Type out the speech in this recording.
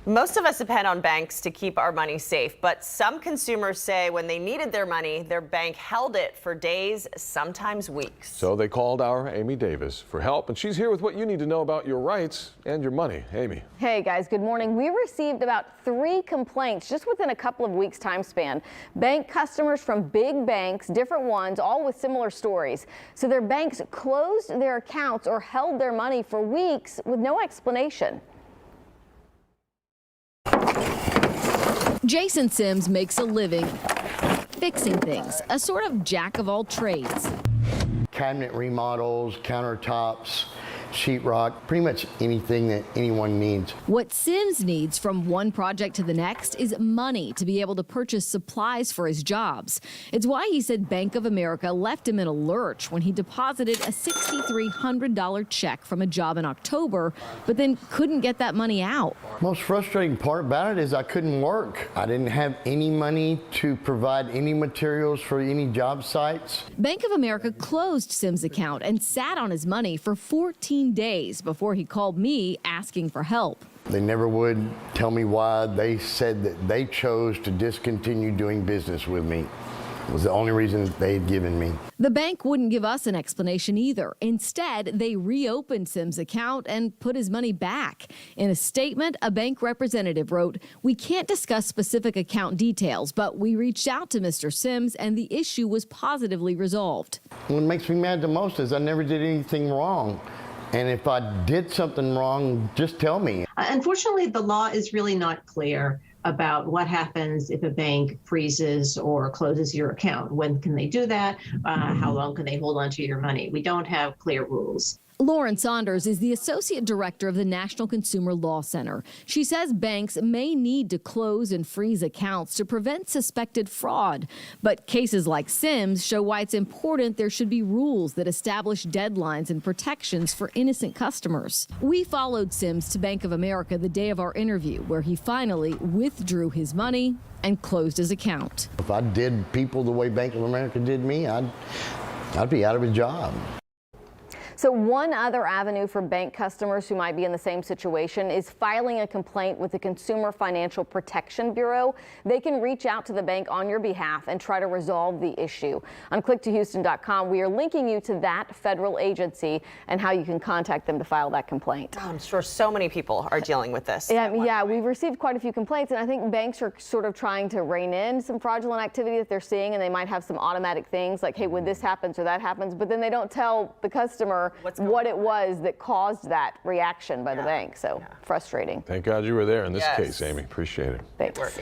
Most of us depend on banks to keep our money safe, but some consumers say when they needed their money, their bank held it for days, sometimes weeks. So they called our Amy Davis for help, and she's here with what you need to know about your rights and your money. Amy. Hey guys, good morning. We received about 3 complaints just within a couple of weeks time span. Bank customers from big banks, different ones, all with similar stories. So their banks closed their accounts or held their money for weeks with no explanation. Jason Sims makes a living fixing things, a sort of jack of all trades. Cabinet remodels, countertops, sheetrock, pretty much anything that anyone needs. What Sims needs from one project to the next is money to be able to purchase supplies for his jobs. It's why he said Bank of America left him in a lurch when he deposited a $6,300 check from a job in October, but then couldn't get that money out. Most frustrating part about it is I couldn't work. I didn't have any money to provide any materials for any job sites. Bank of America closed Sims' account and sat on his money for 14 days before he called me asking for help. They never would tell me why. They said that they chose to discontinue doing business with me. It was the only reason they had given me. The bank wouldn't give us an explanation either. Instead, they reopened Sims' account and put his money back. In a statement, a bank representative wrote, "We can't discuss specific account details, but we reached out to Mr. Sims and the issue was positively resolved." What makes me mad the most is I never did anything wrong. And if I did something wrong, just tell me. Unfortunately, the law is really not clear about what happens if a bank freezes or closes your account. When can they do that? How long can they hold on to your money? We don't have clear rules. Lauren Saunders is the Associate Director of the National Consumer Law Center. She says banks may need to close and freeze accounts to prevent suspected fraud. But cases like Sims show why it's important there should be rules that establish deadlines and protections for innocent customers. We followed Sims to Bank of America the day of our interview, where he finally withdrew his money and closed his account. If I did people the way Bank of America did me, I'd be out of a job. So one other avenue for bank customers who might be in the same situation is filing a complaint with the Consumer Financial Protection Bureau. They can reach out to the bank on your behalf and try to resolve the issue. On click2houston.com, we are linking you to that federal agency and how you can contact them to file that complaint. Oh, I'm sure so many people are dealing with this. Yeah, we've received quite a few complaints, and I think banks are sort of trying to rein in some fraudulent activity that they're seeing, and they might have some automatic things like, hey, when this happens or that happens, but then they don't tell the customer what it was that caused that reaction by the bank. So frustrating. Thank God you were there in this case, Amy. Appreciate it. Thanks.